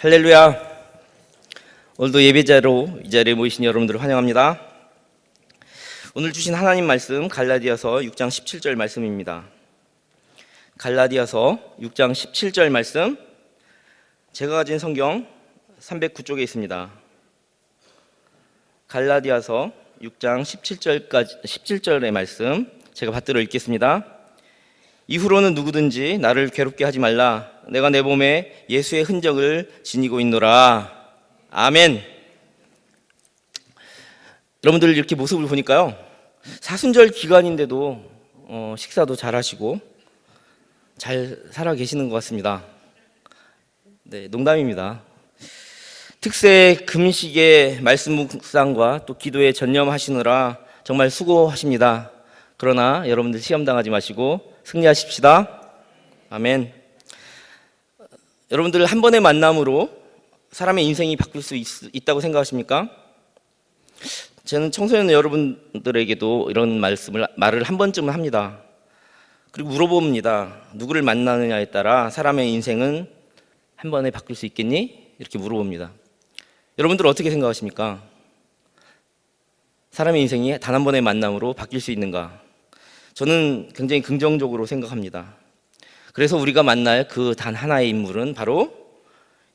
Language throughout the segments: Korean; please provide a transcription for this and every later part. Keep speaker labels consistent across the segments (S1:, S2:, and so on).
S1: 할렐루야. 오늘도 예배자로 이 자리에 모이신 여러분들을 환영합니다. 오늘 주신 하나님 말씀 갈라디아서 6장 17절 말씀입니다. 갈라디아서 6장 17절 말씀, 제가 가진 성경 309쪽에 있습니다. 갈라디아서 6장 17절의 말씀 제가 받들어 읽겠습니다. 이후로는 누구든지 나를 괴롭게 하지 말라. 내가 내 몸에 예수의 흔적을 지니고 있노라. 아멘. 여러분들 이렇게 모습을 보니까요, 사순절 기간인데도 식사도 잘 하시고 잘 살아 계시는 것 같습니다. 네, 농담입니다. 특세 금식의 말씀 묵상과 또 기도에 전념하시느라 정말 수고하십니다. 그러나 여러분들 시험당하지 마시고 승리하십시다. 아멘. 여러분들 한 번의 만남으로 사람의 인생이 바뀔 수 있다고 생각하십니까? 저는 청소년 여러분들에게도 이런 말을 한 번쯤은 합니다. 그리고 물어봅니다. 누구를 만나느냐에 따라 사람의 인생은 한 번에 바뀔 수 있겠니? 이렇게 물어봅니다. 여러분들 어떻게 생각하십니까? 사람의 인생이 단 한 번의 만남으로 바뀔 수 있는가? 저는 굉장히 긍정적으로 생각합니다. 그래서 우리가 만날 그 단 하나의 인물은 바로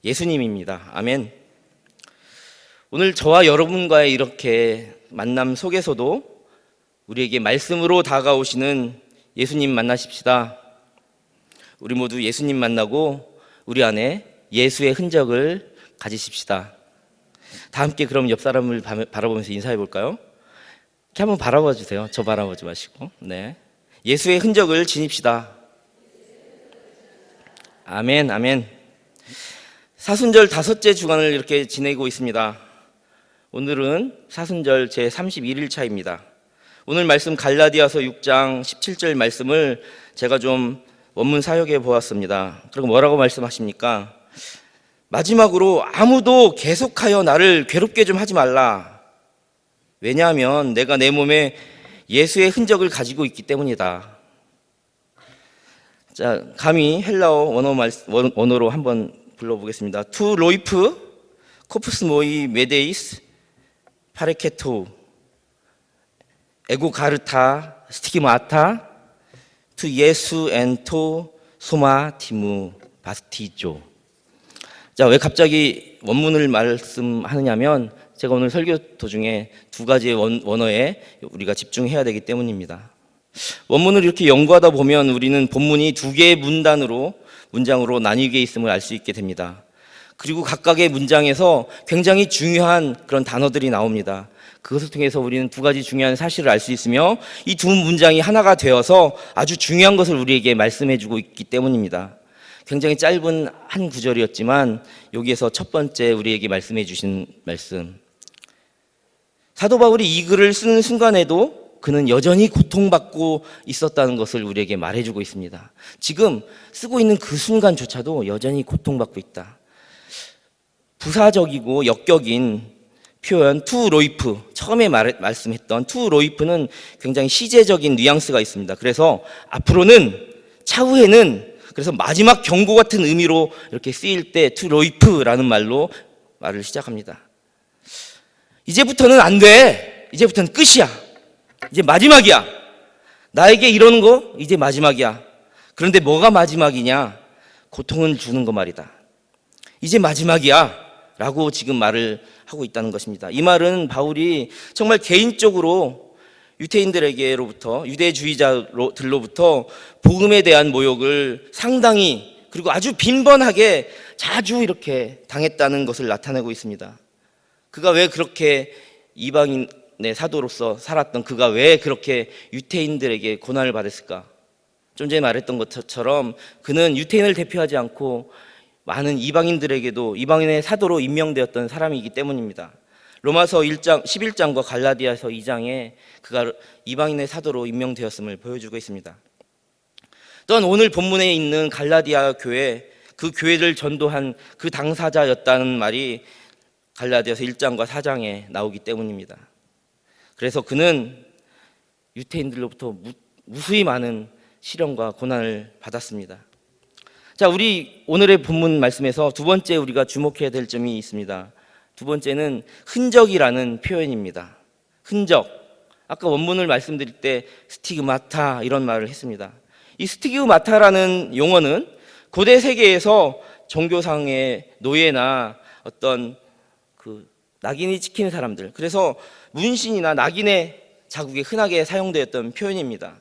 S1: 예수님입니다. 아멘. 오늘 저와 여러분과의 이렇게 만남 속에서도 우리에게 말씀으로 다가오시는 예수님 만나십시다. 우리 모두 예수님 만나고 우리 안에 예수의 흔적을 가지십시다. 다 함께 그럼 옆 사람을 바라보면서 인사해 볼까요? 이렇게 한번 바라봐 주세요. 저 바라보지 마시고. 네. 예수의 흔적을 지닙시다. 아멘, 아멘. 사순절 5째 주간을 이렇게 지내고 있습니다. 오늘은 사순절 제 31일차입니다. 오늘 말씀 갈라디아서 6장 17절 말씀을 제가 좀 원문 사역해 보았습니다. 그리고 뭐라고 말씀하십니까? 마지막으로 아무도 계속하여 나를 괴롭게 좀 하지 말라. 왜냐하면 내가 내 몸에 예수의 흔적을 가지고 있기 때문이다. 자, 감히 헬라어 원어로 한번 불러보겠습니다. 투 로이프, 코프스 모이 메데이스, 파레케토, 에고 가르타, 스티기마타, 투 예수 엔토 소마티무 바스티조. 자, 왜 갑자기 원문을 말씀하느냐면 제가 오늘 설교 도중에 두 가지의 원어에 우리가 집중해야 되기 때문입니다. 원문을 이렇게 연구하다 보면 우리는 본문이 두 개의 문장으로 나뉘게 있음을 알 수 있게 됩니다. 그리고 각각의 문장에서 굉장히 중요한 그런 단어들이 나옵니다. 그것을 통해서 우리는 두 가지 중요한 사실을 알 수 있으며 이 두 문장이 하나가 되어서 아주 중요한 것을 우리에게 말씀해주고 있기 때문입니다. 굉장히 짧은 한 구절이었지만 여기에서 첫 번째 우리에게 말씀해 주신 말씀, 사도 바울이 이 글을 쓰는 순간에도 그는 여전히 고통받고 있었다는 것을 우리에게 말해주고 있습니다. 지금 쓰고 있는 그 순간조차도 여전히 고통받고 있다. 부사적이고 역격인 표현 투 로이프, 처음에 말씀했던 투 로이프는 굉장히 시제적인 뉘앙스가 있습니다. 그래서 앞으로는, 차후에는, 그래서 마지막 경고 같은 의미로 이렇게 쓰일 때 투 로이프라는 말을 시작합니다. 이제부터는 안 돼. 이제부터는 끝이야. 이제 마지막이야. 나에게 이러는 거 이제 마지막이야. 그런데 뭐가 마지막이냐? 고통을 주는 거 말이다. 이제 마지막이야 라고 지금 말을 하고 있다는 것입니다. 이 말은 바울이 정말 개인적으로 유대인들에게로부터, 유대주의자들로부터 복음에 대한 모욕을 상당히, 그리고 아주 빈번하게 자주 이렇게 당했다는 것을 나타내고 있습니다. 그가 왜 그렇게 이방인의 사도로서 살았던 그가 왜 그렇게 유대인들에게 고난을 받았을까? 좀 전에 말했던 것처럼 그는 유대인을 대표하지 않고 많은 이방인들에게도 이방인의 사도로 임명되었던 사람이기 때문입니다. 로마서 11장과 갈라디아서 2장에 그가 이방인의 사도로 임명되었음을 보여주고 있습니다. 또한 오늘 본문에 있는 갈라디아 교회, 그 교회를 전도한 그 당사자였다는 말이 갈라디아서 1장과 4장에 나오기 때문입니다. 그래서 그는 유대인들로부터 무수히 많은 시련과 고난을 받았습니다. 자, 우리 오늘의 본문 말씀에서 두 번째 우리가 주목해야 될 점이 있습니다. 두 번째는 흔적이라는 표현입니다. 흔적. 아까 원문을 말씀드릴 때 스티그마타 이런 말을 했습니다. 이 스티그마타라는 용어는 고대 세계에서 종교상의 노예나 어떤 그 낙인이 찍힌 사람들, 그래서 문신이나 낙인의 자국에 흔하게 사용되었던 표현입니다.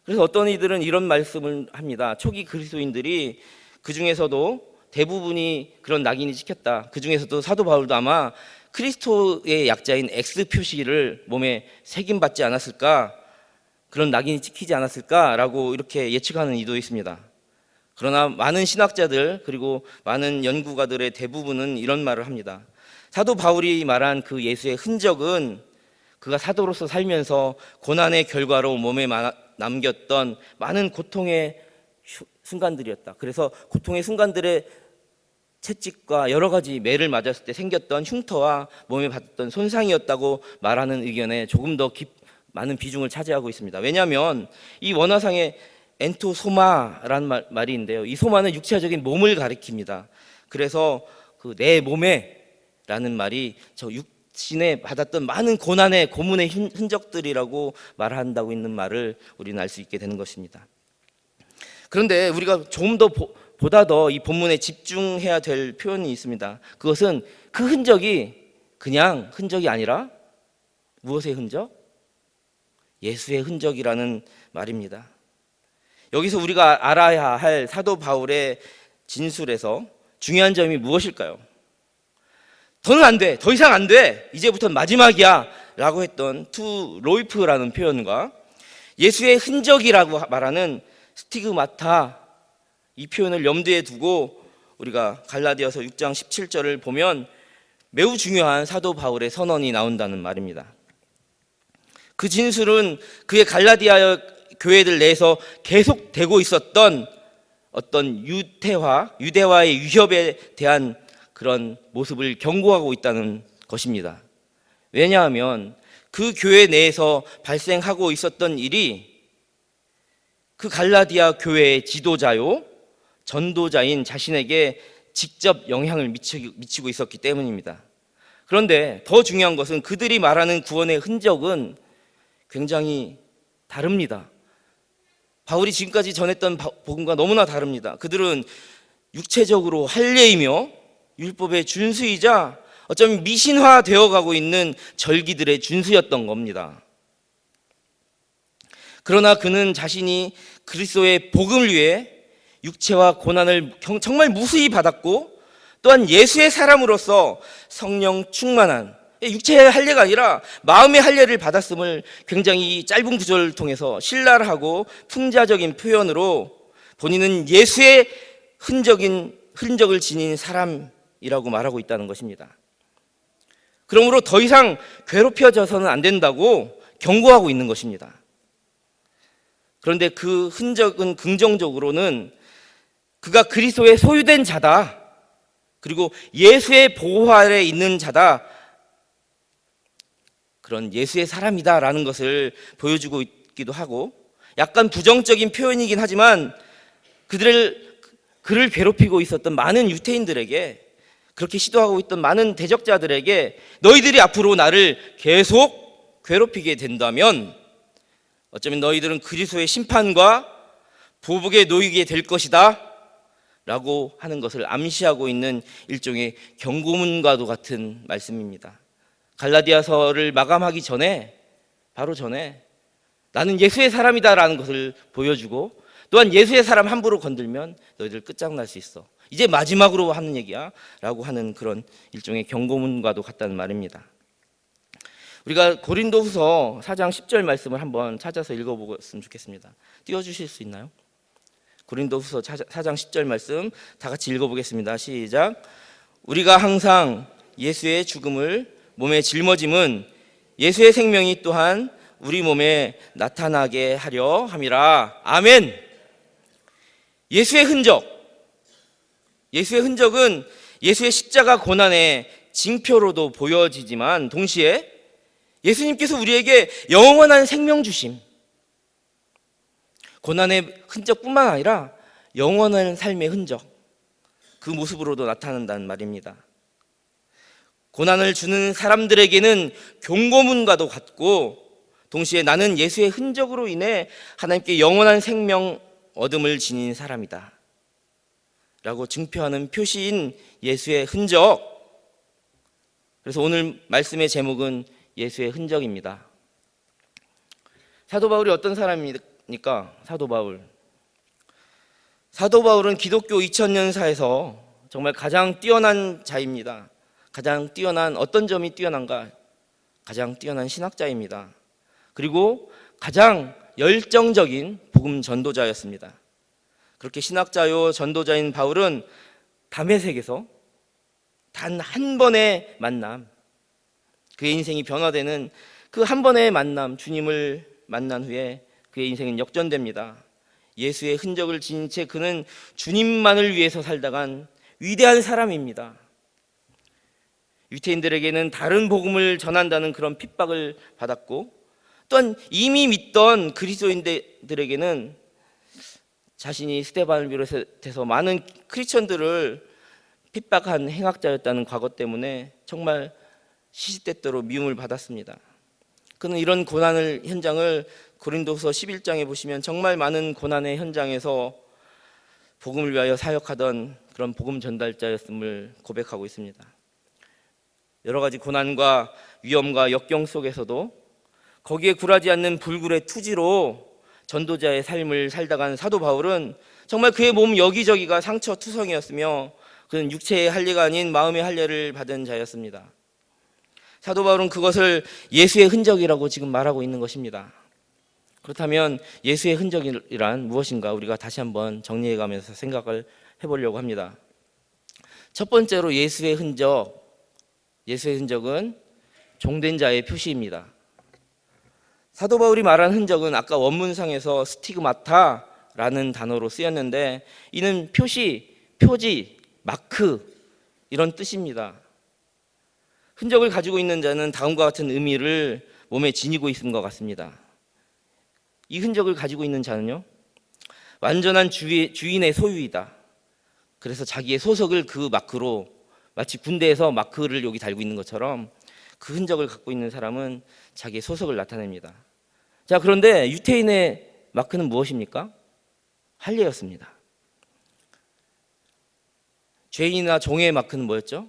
S1: 그래서 어떤 이들은 이런 말씀을 합니다. 초기 그리스도인들이 그 중에서도 대부분이 그런 낙인이 찍혔다. 그 중에서도 사도 바울도 아마 크리스토의 약자인 X 표시를 몸에 새김받지 않았을까, 그런 낙인이 찍히지 않았을까라고 이렇게 예측하는 이도 있습니다. 그러나 많은 신학자들 그리고 많은 연구가들의 대부분은 이런 말을 합니다. 사도 바울이 말한 그 예수의 흔적은 그가 사도로서 살면서 고난의 결과로 몸에 남겼던 많은 고통의 순간들이었다. 그래서 고통의 순간들의 채찍과 여러 가지 매를 맞았을 때 생겼던 흉터와 몸에 받았던 손상이었다고 말하는 의견에 조금 더 많은 비중을 차지하고 있습니다. 왜냐하면 이 원어상의 엔토소마라는 말이 있는데요. 이 소마는 육체적인 몸을 가리킵니다. 그래서 그 내 몸에라는 말이 저 육신에 받았던 많은 고난의 고문의 흔적들이라고 말한다고 있는 말을 우리는 알 수 있게 되는 것입니다. 그런데 우리가 조금 더 보다 더 이 본문에 집중해야 될 표현이 있습니다. 그것은 그 흔적이 그냥 흔적이 아니라 무엇의 흔적? 예수의 흔적이라는 말입니다. 여기서 우리가 알아야 할 사도 바울의 진술에서 중요한 점이 무엇일까요? 더는 안 돼, 더 이상 안 돼, 이제부터는 마지막이야 라고 했던 투 로이프라는 표현과 예수의 흔적이라고 말하는 스티그마타, 이 표현을 염두에 두고 우리가 갈라디아서 6장 17절을 보면 매우 중요한 사도 바울의 선언이 나온다는 말입니다. 그 진술은 그의 갈라디아 교회들 내에서 계속되고 있었던 어떤 유대화의 위협에 대한 그런 모습을 경고하고 있다는 것입니다. 왜냐하면 그 교회 내에서 발생하고 있었던 일이 그 갈라디아 교회의 지도자요, 전도자인 자신에게 직접 영향을 미치고 있었기 때문입니다. 그런데 더 중요한 것은 그들이 말하는 구원의 흔적은 굉장히 다릅니다. 바울이 지금까지 전했던 복음과 너무나 다릅니다. 그들은 육체적으로 할례이며 율법의 준수이자 어쩌면 미신화되어 가고 있는 절기들의 준수였던 겁니다. 그러나 그는 자신이 그리스도의 복음을 위해 육체와 고난을 정말 무수히 받았고 또한 예수의 사람으로서 성령 충만한 육체의 할례가 아니라 마음의 할례를 받았음을 굉장히 짧은 구절을 통해서 신랄하고 풍자적인 표현으로 본인은 예수의 흔적을 지닌 사람이라고 말하고 있다는 것입니다. 그러므로 더 이상 괴롭혀져서는 안 된다고 경고하고 있는 것입니다. 그런데 그 흔적은 긍정적으로는 그가 그리스도의 소유된 자다, 그리고 예수의 보호 아래 있는 자다, 그런 예수의 사람이다라는 것을 보여주고 있기도 하고, 약간 부정적인 표현이긴 하지만 그를 괴롭히고 있었던 많은 유대인들에게, 그렇게 시도하고 있던 많은 대적자들에게 너희들이 앞으로 나를 계속 괴롭히게 된다면 어쩌면 너희들은 그리스도의 심판과 보복에 놓이게 될 것이다 라고 하는 것을 암시하고 있는 일종의 경고문과도 같은 말씀입니다. 갈라디아서를 마감하기 전에, 바로 전에 나는 예수의 사람이다라는 것을 보여주고, 또한 예수의 사람 함부로 건들면 너희들 끝장날 수 있어, 이제 마지막으로 하는 얘기야 라고 하는 그런 일종의 경고문과도 같다는 말입니다. 우리가 고린도후서 4장 10절 말씀을 한번 찾아서 읽어보았으면 좋겠습니다. 띄워주실 수 있나요? 고린도후서 4장 10절 말씀 다 같이 읽어보겠습니다. 시작. 우리가 항상 예수의 죽음을 몸에 짊어짐은 예수의 생명이 또한 우리 몸에 나타나게 하려 함이라. 아멘. 예수의 흔적은 예수의 십자가 고난의 징표로도 보여지지만 동시에 예수님께서 우리에게 영원한 생명 주심, 고난의 흔적뿐만 아니라 영원한 삶의 흔적, 그 모습으로도 나타난다는 말입니다. 고난을 주는 사람들에게는 경고문과도 같고 동시에 나는 예수의 흔적으로 인해 하나님께 영원한 생명 얻음을 지닌 사람이다 라고 증표하는 표시인 예수의 흔적. 그래서 오늘 말씀의 제목은 예수의 흔적입니다. 사도 바울이 어떤 사람입니까? 사도 바울은 기독교 2000년사에서 정말 가장 뛰어난 자입니다. 가장 뛰어난, 어떤 점이 뛰어난가? 가장 뛰어난 신학자입니다. 그리고 가장 열정적인 복음 전도자였습니다. 그렇게 신학자요 전도자인 바울은 다메섹에서 단 한 번의 만남, 그의 인생이 변화되는 그 한 번의 만남, 주님을 만난 후에 그의 인생은 역전됩니다. 예수의 흔적을 지닌 채 그는 주님만을 위해서 살다간 위대한 사람입니다. 유태인들에게는 다른 복음을 전한다는 그런 핍박을 받았고, 또한 이미 믿던 그리스도인들에게는 자신이 스데반을 비롯해서 많은 크리스천들을 핍박한 행악자였다는 과거 때문에 정말 시시때때로 미움을 받았습니다. 그는 이런 고난의 현장을 고린도서 11장에 보시면 정말 많은 고난의 현장에서 복음을 위하여 사역하던 그런 복음 전달자였음을 고백하고 있습니다. 여러 가지 고난과 위험과 역경 속에서도 거기에 굴하지 않는 불굴의 투지로 전도자의 삶을 살다간 사도 바울은 정말 그의 몸 여기저기가 상처투성이었으며 그는 육체의 할례가 아닌 마음의 할례를 받은 자였습니다. 사도 바울은 그것을 예수의 흔적이라고 지금 말하고 있는 것입니다. 그렇다면 예수의 흔적이란 무엇인가 우리가 다시 한번 정리해가면서 생각을 해보려고 합니다. 첫 번째로 예수의 흔적은 종된 자의 표시입니다. 사도 바울이 말한 흔적은 아까 원문상에서 스티그마타라는 단어로 쓰였는데 이는 표시, 표지, 마크 이런 뜻입니다. 흔적을 가지고 있는 자는 다음과 같은 의미를 몸에 지니고 있는 것 같습니다. 이 흔적을 가지고 있는 자는요, 완전한 주인의 소유이다. 그래서 자기의 소속을 그 마크로, 마치 군대에서 마크를 여기 달고 있는 것처럼 그 흔적을 갖고 있는 사람은 자기의 소속을 나타냅니다. 자, 그런데 유태인의 마크는 무엇입니까? 할례였습니다. 죄인이나 종의 마크는 뭐였죠?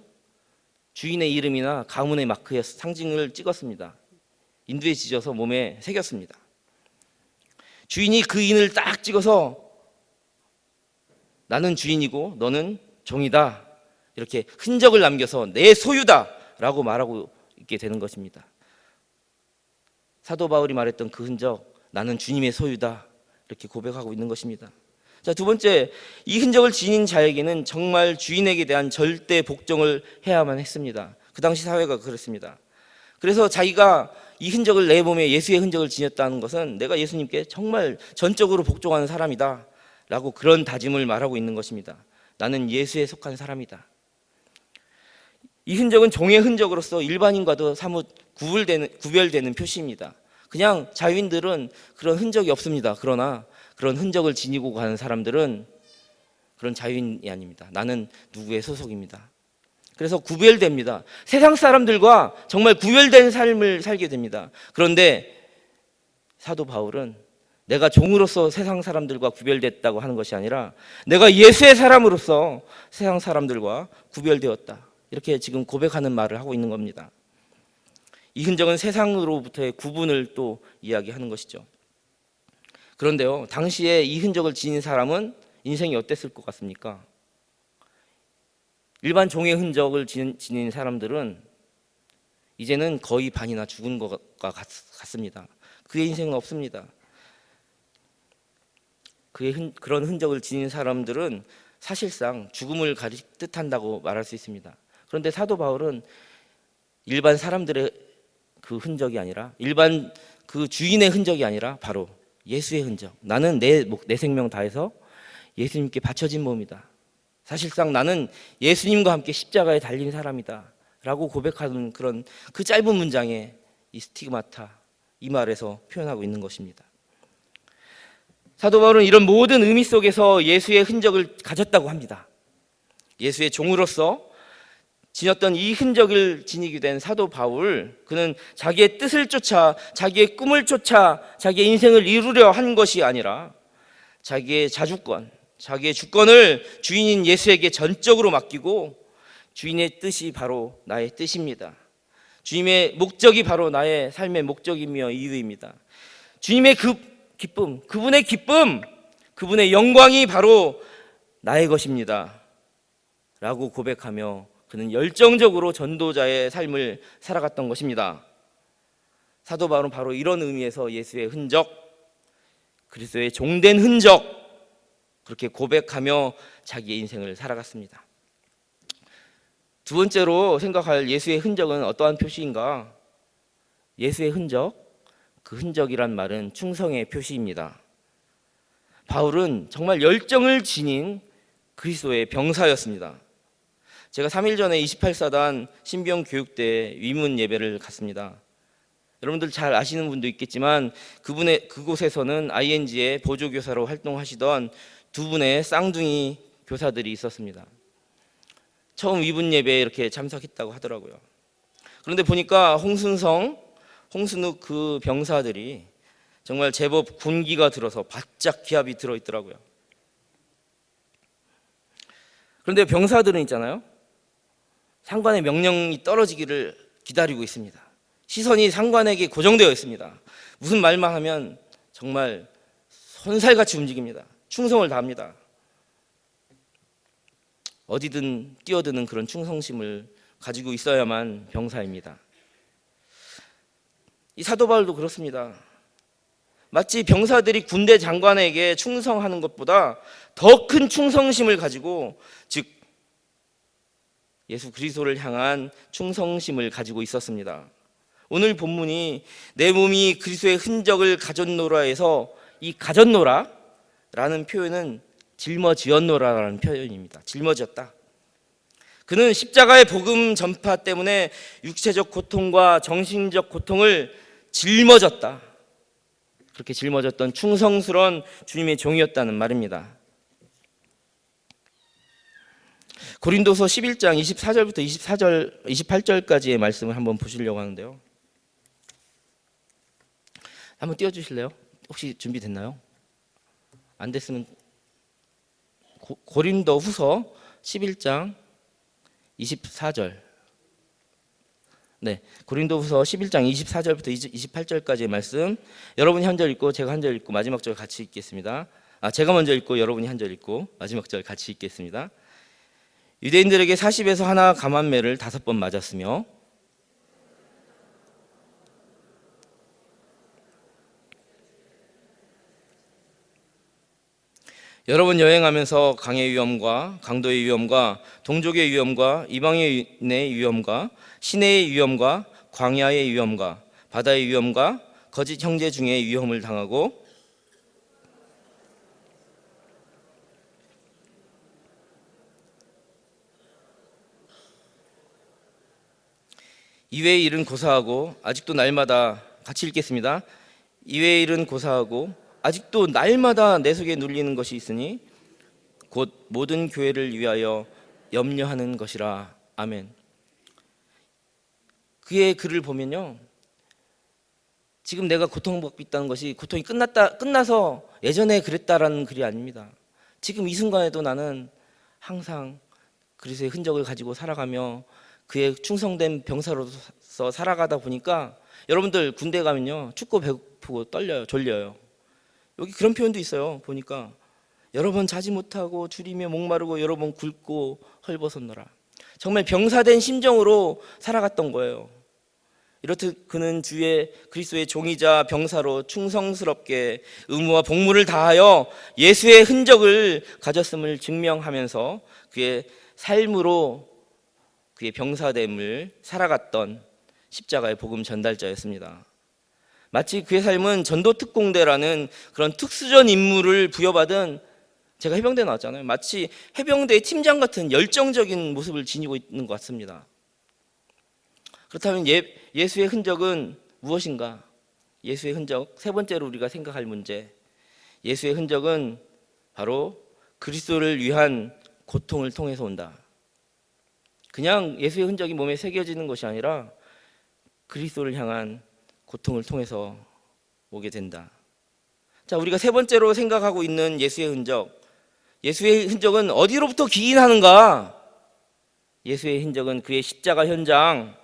S1: 주인의 이름이나 가문의 마크의 상징을 찍었습니다. 인두에 지져서 몸에 새겼습니다. 주인이 그 인을 딱 찍어서 나는 주인이고 너는 종이다, 이렇게 흔적을 남겨서 내 소유다 라고 말하고 있게 되는 것입니다. 사도 바울이 말했던 그 흔적, 나는 주님의 소유다, 이렇게 고백하고 있는 것입니다. 자, 두 번째, 이 흔적을 지닌 자에게는 정말 주인에게 대한 절대 복종을 해야만 했습니다. 그 당시 사회가 그렇습니다. 그래서 자기가 이 흔적을, 내 몸에 예수의 흔적을 지녔다는 것은 내가 예수님께 정말 전적으로 복종하는 사람이다 라고 그런 다짐을 말하고 있는 것입니다. 나는 예수에 속한 사람이다. 이 흔적은 종의 흔적으로서 일반인과도 사뭇 구별되는 표시입니다. 그냥 자유인들은 그런 흔적이 없습니다. 그러나 그런 흔적을 지니고 가는 사람들은 그런 자유인이 아닙니다. 나는 누구의 소속입니다. 그래서 구별됩니다. 세상 사람들과 정말 구별된 삶을 살게 됩니다. 그런데 사도 바울은 내가 종으로서 세상 사람들과 구별됐다고 하는 것이 아니라 내가 예수의 사람으로서 세상 사람들과 구별되었다, 이렇게 지금 고백하는 말을 하고 있는 겁니다. 이 흔적은 세상으로부터의 구분을 또 이야기하는 것이죠. 그런데요, 당시에 이 흔적을 지닌 사람은 인생이 어땠을 것 같습니까? 일반 종의 흔적을 지닌 사람들은 이제는 거의 반이나 죽은 것과 같습니다. 그의 인생은 없습니다. 그런 흔적을 지닌 사람들은 사실상 죽음을 뜻한다고 말할 수 있습니다. 그런데 사도 바울은 일반 사람들의 그 흔적이 아니라, 일반 그 주인의 흔적이 아니라 바로 예수의 흔적, 나는 내 생명 다해서 예수님께 바쳐진 몸이다, 사실상 나는 예수님과 함께 십자가에 달린 사람이다 라고 고백하는 그런 그 짧은 문장에 이 스티그마타, 이 말에서 표현하고 있는 것입니다. 사도 바울은 이런 모든 의미 속에서 예수의 흔적을 가졌다고 합니다. 예수의 종으로서 지녔던 이 흔적을 지니게 된 사도 바울, 그는 자기의 뜻을 쫓아, 자기의 꿈을 쫓아 자기의 인생을 이루려 한 것이 아니라 자기의 자주권, 자기의 주권을 주인인 예수에게 전적으로 맡기고, 주인의 뜻이 바로 나의 뜻입니다, 주님의 목적이 바로 나의 삶의 목적이며 이유입니다, 주님의 그 기쁨, 그분의 기쁨, 그분의 영광이 바로 나의 것입니다 라고 고백하며 그는 열정적으로 전도자의 삶을 살아갔던 것입니다. 사도 바울은 바로 이런 의미에서 예수의 흔적, 그리스도의 종된 흔적, 그렇게 고백하며 자기의 인생을 살아갔습니다. 두 번째로 생각할 예수의 흔적은 어떠한 표시인가? 예수의 흔적, 그 흔적이란 말은 충성의 표시입니다. 바울은 정말 열정을 지닌 그리스도의 병사였습니다. 제가 3일 전에 28사단 신병 교육대 위문 예배를 갔습니다. 여러분들 잘 아시는 분도 있겠지만 그곳에서는 ING의 보조교사로 활동하시던 두 분의 쌍둥이 교사들이 있었습니다. 처음 위문 예배에 이렇게 참석했다고 하더라고요. 그런데 보니까 홍순욱 그 병사들이 정말 제법 군기가 들어서 바짝 기압이 들어있더라고요. 그런데 병사들은 있잖아요, 상관의 명령이 떨어지기를 기다리고 있습니다. 시선이 상관에게 고정되어 있습니다. 무슨 말만 하면 정말 손살같이 움직입니다. 충성을 다합니다. 어디든 뛰어드는 그런 충성심을 가지고 있어야만 병사입니다. 이 사도 바울도 그렇습니다. 마치 병사들이 군대 장관에게 충성하는 것보다 더 큰 충성심을 가지고, 즉 예수 그리스도를 향한 충성심을 가지고 있었습니다. 오늘 본문이 내 몸이 그리스도의 흔적을 가졌노라에서 이 가졌노라라는 표현은 짊어지었노라라는 표현입니다. 짊어졌다. 그는 십자가의 복음 전파 때문에 육체적 고통과 정신적 고통을 짊어졌다. 그렇게 짊어졌던 충성스러운 주님의 종이었다는 말입니다. 고린도서 11장 24절부터 28절까지의 말씀을 한번 보시려고 하는데요. 한번 띄워주실래요? 혹시 준비됐나요? 안 됐으면 고린도 후서 11장 24절. 네, 고린도 후서 11장 24절부터 28절까지의 말씀, 여러분이 한 절 읽고 제가 한 절 읽고 마지막 절 같이 읽겠습니다. 제가 먼저 읽고 여러분이 한 절 읽고 마지막 절 같이 읽겠습니다. 유대인들에게 40에서 하나 감한매를 5번 맞았으며 여러 번 여행하면서 강의 위험과 강도의 위험과 동족의 위험과 이방인의 위험과 시내의 위험과 광야의 위험과 바다의 위험과 거짓 형제 중에 위험을 당하고 이외의 일은 고사하고 아직도 날마다, 같이 읽겠습니다. 이외의 일은 고사하고 아직도 날마다 내 속에 눌리는 것이 있으니 곧 모든 교회를 위하여 염려하는 것이라. 아멘. 그의 글을 보면요, 지금 내가 고통받고 있다는 것이 고통이 끝나서 예전에 그랬다라는 글이 아닙니다. 지금 이 순간에도 나는 항상 그리스도의 흔적을 가지고 살아가며 그의 충성된 병사로서 살아가다 보니까, 여러분들 군대 가면요 춥고 배고프고 떨려요, 졸려요. 여기 그런 표현도 있어요. 보니까 여러 번 자지 못하고 줄이며 목마르고 여러 번 굶고 헐벗었노라. 정말 병사된 심정으로 살아갔던 거예요. 이렇듯 그는 주의 그리스도의 종이자 병사로 충성스럽게 의무와 복무를 다하여 예수의 흔적을 가졌음을 증명하면서 그의 삶으로 그의 병사됨을 살아갔던 십자가의 복음 전달자였습니다. 마치 그의 삶은 전도특공대라는 그런 특수전 임무를 부여받은, 제가 해병대 나왔잖아요, 마치 해병대의 팀장 같은 열정적인 모습을 지니고 있는 것 같습니다. 그렇다면 예수의 흔적은 무엇인가? 예수의 흔적, 세 번째로 우리가 생각할 문제, 예수의 흔적은 바로 그리스도를 위한 고통을 통해서 온다. 그냥 예수의 흔적이 몸에 새겨지는 것이 아니라 그리스도를 향한 고통을 통해서 오게 된다. 자, 우리가 세 번째로 생각하고 있는 예수의 흔적. 예수의 흔적은 어디로부터 기인하는가? 예수의 흔적은 그의 십자가 현장,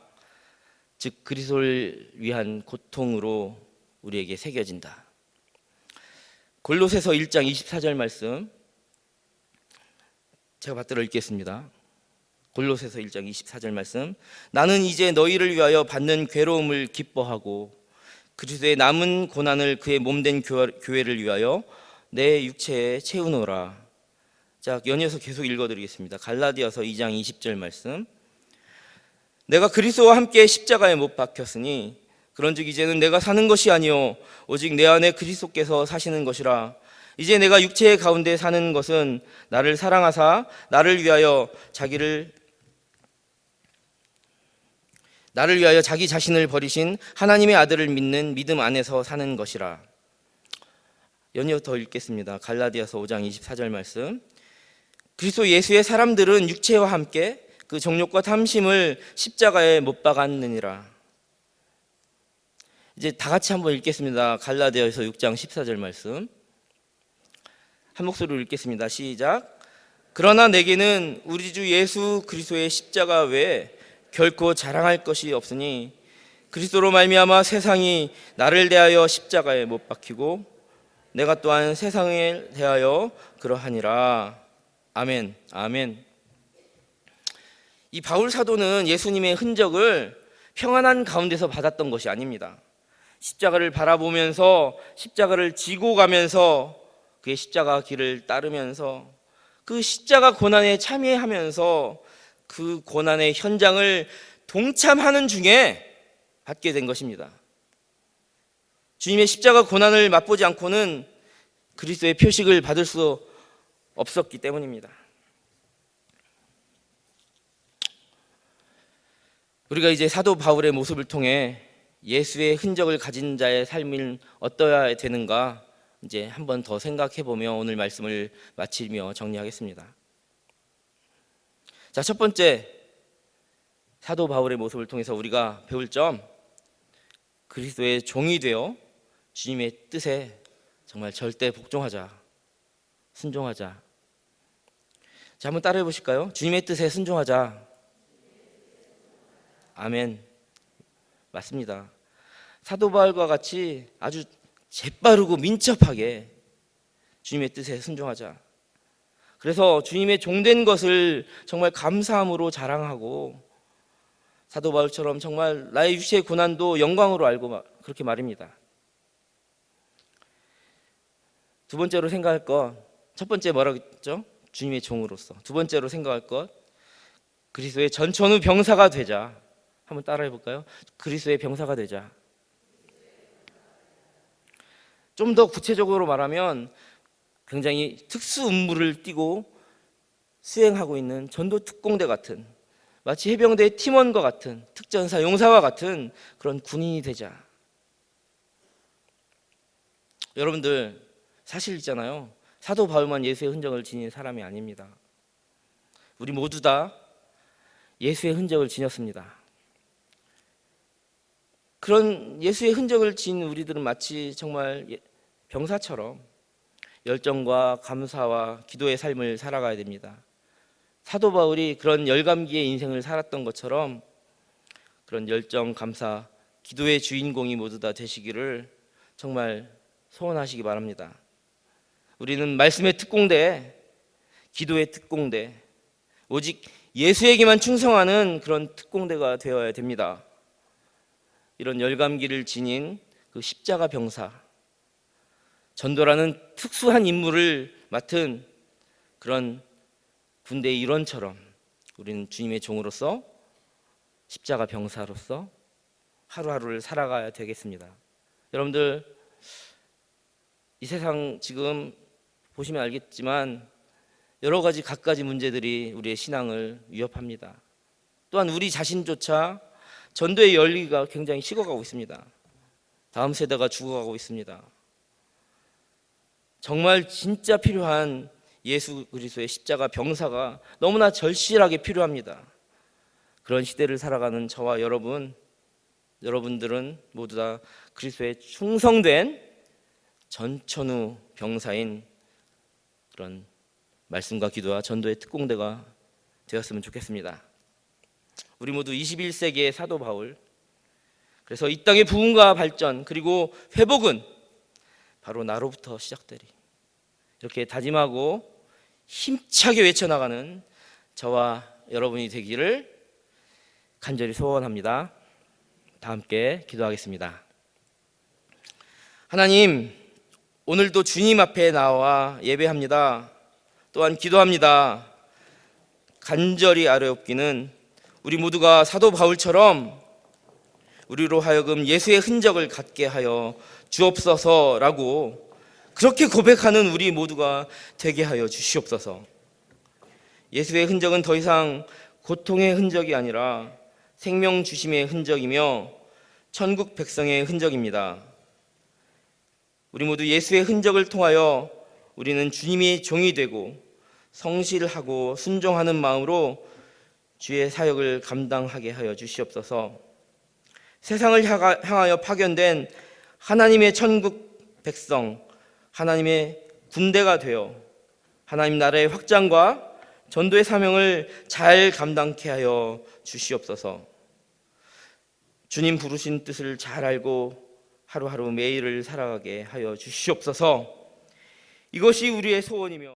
S1: 즉 그리스도를 위한 고통으로 우리에게 새겨진다. 골로새서 1장 24절 말씀 제가 받들어 읽겠습니다. 골로새서 1장 24절 말씀. 나는 이제 너희를 위하여 받는 괴로움을 기뻐하고 그리스도의 남은 고난을 그의 몸된 교회를 위하여 내 육체에 채우노라. 자, 연이어서 계속 읽어드리겠습니다. 갈라디아서 2장 20절 말씀. 내가 그리스도와 함께 십자가에 못 박혔으니 그런즉 이제는 내가 사는 것이 아니요 오직 내 안에 그리스도께서 사시는 것이라. 이제 내가 육체의 가운데 사는 것은 나를 사랑하사 나를 위하여 자기 자신을 버리신 하나님의 아들을 믿는 믿음 안에서 사는 것이라. 연이어 더 읽겠습니다. 갈라디아서 5장 24절 말씀. 그리스도 예수의 사람들은 육체와 함께 그 정욕과 탐심을 십자가에 못 박았느니라. 이제 다 같이 한번 읽겠습니다. 갈라디아서 6장 14절 말씀. 한 목소리로 읽겠습니다. 시작. 그러나 내게는 우리 주 예수 그리스도의 십자가 외에 결코 자랑할 것이 없으니 그리스도로 말미암아 세상이 나를 대하여 십자가에 못 박히고 내가 또한 세상에 대하여 그러하니라. 아멘. 아멘. 이 바울 사도는 예수님의 흔적을 평안한 가운데서 받았던 것이 아닙니다. 십자가를 바라보면서 십자가를 지고 가면서 그의 십자가 길을 따르면서 그 십자가 고난에 참여하면서 그 고난의 현장을 동참하는 중에 받게 된 것입니다. 주님의 십자가 고난을 맛보지 않고는 그리스도의 표식을 받을 수 없었기 때문입니다. 우리가 이제 사도 바울의 모습을 통해 예수의 흔적을 가진 자의 삶은 어떠해야 되는가 이제 한 번 더 생각해 보며 오늘 말씀을 마치며 정리하겠습니다. 자, 첫 번째, 사도 바울의 모습을 통해서 우리가 배울 점, 그리스도의 종이 되어 주님의 뜻에 정말 절대 복종하자, 순종하자. 자, 한번 따라해 보실까요? 주님의 뜻에 순종하자. 아멘. 맞습니다. 사도 바울과 같이 아주 재빠르고 민첩하게 주님의 뜻에 순종하자. 그래서 주님의 종된 것을 정말 감사함으로 자랑하고 사도 바울처럼 정말 나의 육체의 고난도 영광으로 알고 그렇게 말입니다. 두 번째로 생각할 것, 첫 번째 뭐라고 했죠? 주님의 종으로서. 두 번째로 생각할 것, 그리스도의 전천후 병사가 되자. 한번 따라해 볼까요? 그리스도의 병사가 되자. 좀 더 구체적으로 말하면 굉장히 특수 임무를 띠고 수행하고 있는 전도 특공대 같은, 마치 해병대의 팀원과 같은, 특전사 용사와 같은 그런 군인이 되자. 여러분들 사실 있잖아요. 사도 바울만 예수의 흔적을 지닌 사람이 아닙니다. 우리 모두 다 예수의 흔적을 지녔습니다. 그런 예수의 흔적을 지닌 우리들은 마치 정말 병사처럼 열정과 감사와 기도의 삶을 살아가야 됩니다. 사도 바울이 그런 열감기의 인생을 살았던 것처럼 그런 열정, 감사, 기도의 주인공이 모두 다 되시기를 정말 소원하시기 바랍니다. 우리는 말씀의 특공대, 기도의 특공대, 오직 예수에게만 충성하는 그런 특공대가 되어야 됩니다. 이런 열감기를 지닌 그 십자가 병사, 전도라는 특수한 임무를 맡은 그런 군대의 일원처럼 우리는 주님의 종으로서 십자가 병사로서 하루하루를 살아가야 되겠습니다. 여러분들 이 세상 지금 보시면 알겠지만 여러 가지 갖가지 문제들이 우리의 신앙을 위협합니다. 또한 우리 자신조차 전도의 열기가 굉장히 식어가고 있습니다. 다음 세대가 죽어가고 있습니다. 정말 진짜 필요한 예수 그리스도의 십자가 병사가 너무나 절실하게 필요합니다. 그런 시대를 살아가는 저와 여러분들은 모두 다 그리스도의 충성된 전천후 병사인 그런 말씀과 기도와 전도의 특공대가 되었으면 좋겠습니다. 우리 모두 21세기의 사도 바울, 그래서 이 땅의 부흥과 발전 그리고 회복은 바로 나로부터 시작되리, 이렇게 다짐하고 힘차게 외쳐나가는 저와 여러분이 되기를 간절히 소원합니다. 다 함께 기도하겠습니다. 하나님, 오늘도 주님 앞에 나와 예배합니다. 또한 기도합니다. 간절히 아뢰옵기는 우리 모두가 사도 바울처럼 우리로 하여금 예수의 흔적을 갖게 하여 주옵소서라고 그렇게 고백하는 우리 모두가 되게 하여 주시옵소서. 예수의 흔적은 더 이상 고통의 흔적이 아니라 생명 주심의 흔적이며 천국 백성의 흔적입니다. 우리 모두 예수의 흔적을 통하여 우리는 주님의 종이 되고 성실하고 순종하는 마음으로 주의 사역을 감당하게 하여 주시옵소서. 세상을 향하여 파견된 하나님의 천국 백성, 하나님의 군대가 되어 하나님 나라의 확장과 전도의 사명을 잘 감당케 하여 주시옵소서. 주님 부르신 뜻을 잘 알고 하루하루 매일을 살아가게 하여 주시옵소서. 이것이 우리의 소원이며